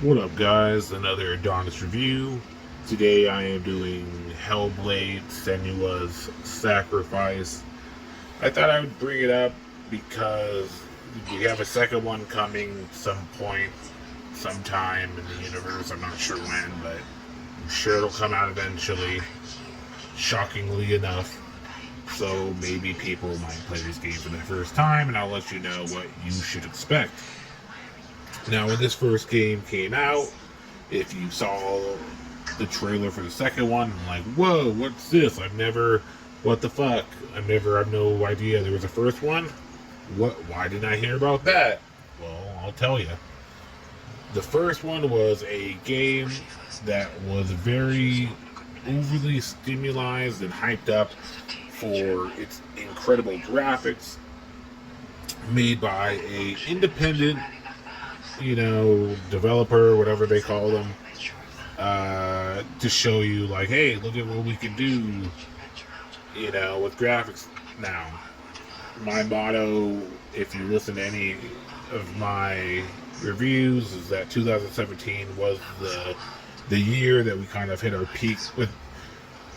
What up, guys? Another Adonis review. Today I am doing HellBlade Senua's Sacrifice. I thought I would bring it up because we have a second one coming some point, sometime in the universe. I'm not sure when, but I'm sure it'll come out eventually, shockingly enough. So maybe people might play this game for the first time, and I'll let you know what you should expect. Now, when this first game came out, if you saw the trailer for the second one, I'm like, whoa, what's this? What the fuck? I have no idea there was a first one. Why didn't I hear about that? Well, I'll tell you. The first one was a game that was very overly stimulated and hyped up for its incredible graphics, made by a independent developer, whatever they call them, to show you, like, hey, look at what we can do, with graphics now. My motto, if you listen to any of my reviews, is that 2017 was the year that we kind of hit our peak with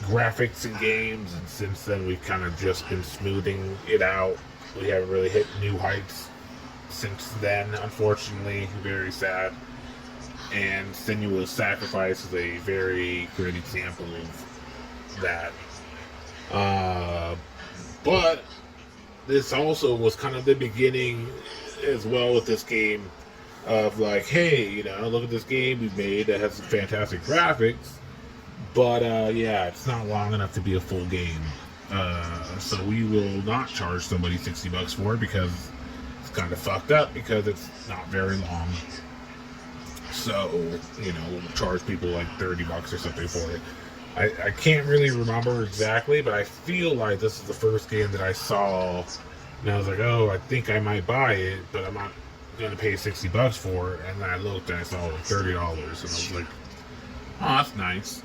graphics in games, and since then we've kind of just been smoothing it out. We haven't really hit new heights since then, unfortunately. Very sad. And Senua's Sacrifice is a very great example of that. But this also was kind of the beginning as well with this game of, like, hey, look at this game we made that has some fantastic graphics, but yeah, it's not long enough to be a full game. So we will not charge somebody $60 for it, because kind of fucked up, because it's not very long. So, we'll charge people like $30 or something for it. I can't really remember exactly, but I feel like this is the first game that I saw, and I was like, oh, I think I might buy it, but I'm not going to pay $60 for it. And then I looked and I saw it was $30, and I was like, oh, that's nice.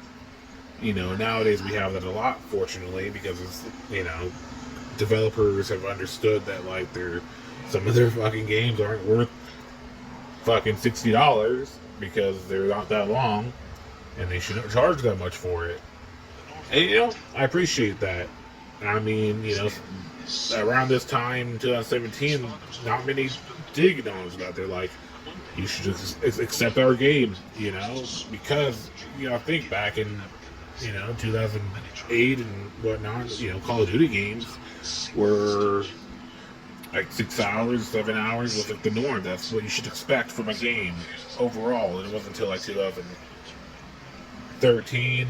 Nowadays we have that a lot, fortunately, because it's, developers have understood that, like, some of their fucking games aren't worth fucking $60 because they're not that long, and they shouldn't charge that much for it. And, I appreciate that. I mean, around this time, 2017, not many dig Adonis about. They're like, you should just accept our game, because, I think back in, 2008 and whatnot, Call of Duty games were like 6 hours, 7 hours was like the norm. That's what you should expect from a game overall. And it wasn't until like 2013,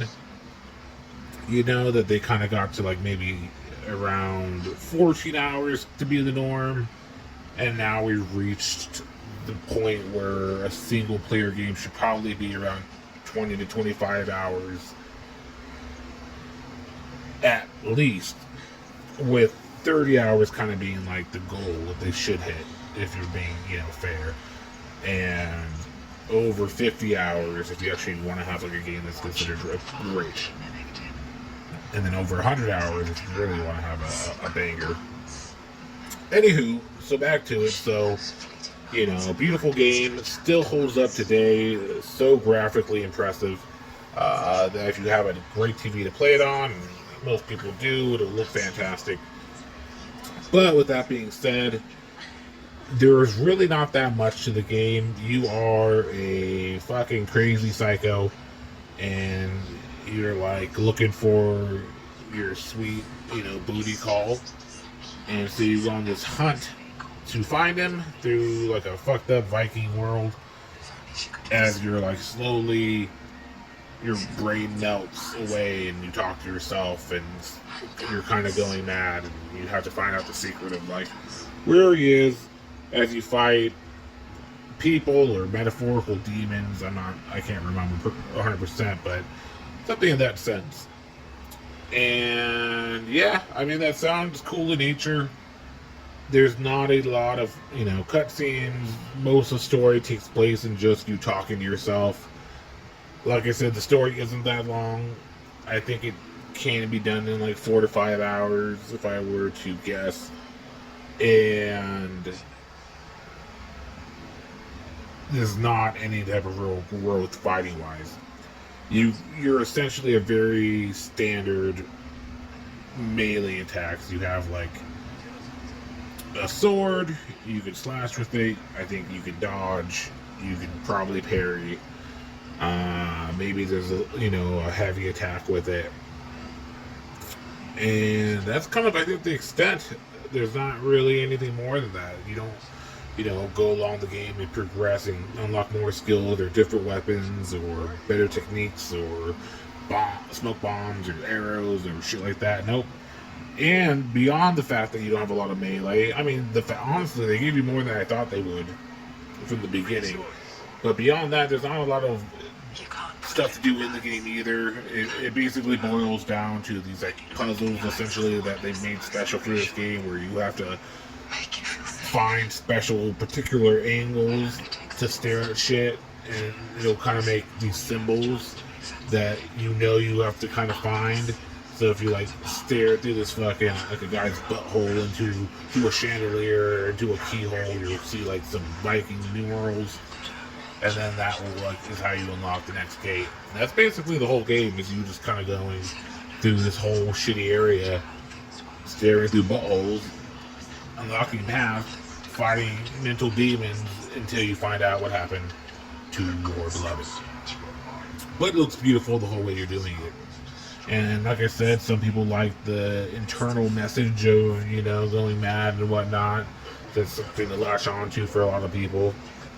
that they kind of got to like maybe around 14 hours to be the norm. And now we've reached the point where a single player game should probably be around 20 to 25 hours at least, with 30 hours kind of being like the goal that they should hit, if you're being, fair. And over 50 hours if you actually want to have like a game that's considered great. And then over 100 hours if you really want to have a banger. Anywho, so back to it. So, a beautiful game, still holds up today, so graphically impressive, that if you have a great TV to play it on, and most people do, it'll look fantastic. But with that being said, there's really not that much to the game. You are a fucking crazy psycho, and you're like looking for your sweet, booty call. And so you go on this hunt to find him through like a fucked up Viking world, as you're like slowly, your brain melts away and you talk to yourself and you're kind of going mad, and you have to find out the secret of like where he is as you fight people or metaphorical demons. I can't remember 100%, but something in that sense. And yeah, I mean, that sounds cool in nature. There's not a lot of, cutscenes. Most of the story takes place in just you talking to yourself. Like I said, the story isn't that long. I think it can be done in like 4 to 5 hours, if I were to guess. And there's not any type of real growth fighting wise. You're essentially a very standard melee attacks. You have like a sword, you can slash with it. I think you can dodge. You can probably parry. Maybe there's a heavy attack with it, and that's kind of I think the extent. There's not really anything more than that. You don't go along the game and progress and unlock more skills or different weapons or better techniques or smoke bombs or arrows or shit like that. Nope. And beyond the fact that you don't have a lot of melee, I mean, honestly, they give you more than I thought they would from the beginning. But beyond that, there's not a lot of stuff to do in the game either. It basically boils down to these like puzzles, essentially, that they've made special for this game, where you have to find special particular angles to stare at shit, and it'll kind of make these symbols that you have to kind of find. So if you like stare through this fucking like a guy's butthole into a chandelier or into a keyhole, you'll see like some Viking numerals, and then that will is how you unlock the next gate. And that's basically the whole game, is you just kind of going through this whole shitty area, staring through buttholes, unlocking paths, fighting mental demons until you find out what happened to your beloved. But it looks beautiful the whole way you're doing it. And like I said, some people like the internal message of, going mad and whatnot. That's something to latch on to for a lot of people.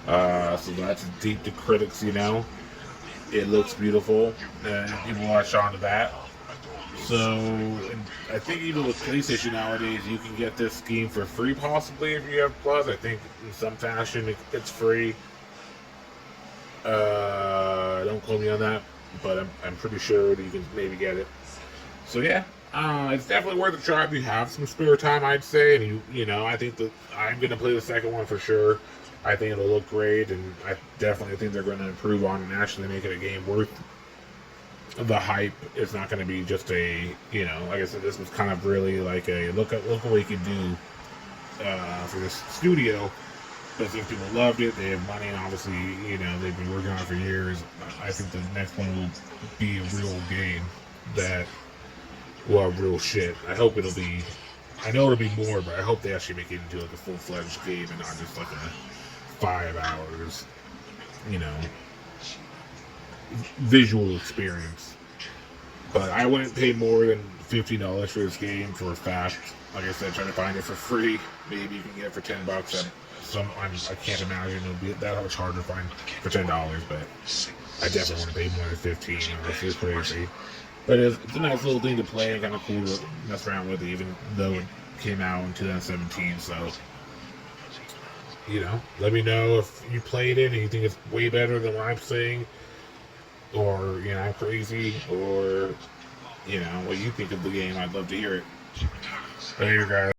So that's deep to critics, It looks beautiful, and people latch on to that. So, I think even with PlayStation nowadays, you can get this game for free, possibly, if you have Plus. I think in some fashion it's free. Don't quote me on that, but I'm pretty sure that you can maybe get it. So yeah, it's definitely worth a try if you have some spare time, I'd say. And I think that I'm gonna play the second one for sure. I think it'll look great, and I definitely think they're going to improve on and actually make it a game worth the hype. It's not going to be just a, like I said, this was kind of really like a look at what we could do for this studio. Because if people loved it, they have money, and obviously, they've been working on it for years. I think the next one will be a real game real shit. I hope it'll be, I know it'll be more, but I hope they actually make it into like a full-fledged game and not just like a 5 hours, visual experience. But I wouldn't pay more than $50 for this game for a fact. Like I said, trying to find it for free. Maybe you can get it for $10. I can't imagine it'll be that much harder to find for $10, but I definitely want to pay more than 15. It's crazy. But it's a nice little thing to play and kind of cool to mess around with, even though it came out in 2017. So, let me know if you played it and you think it's way better than what I'm saying, or I'm crazy, or what you think of the game. I'd love to hear it. Later, guys.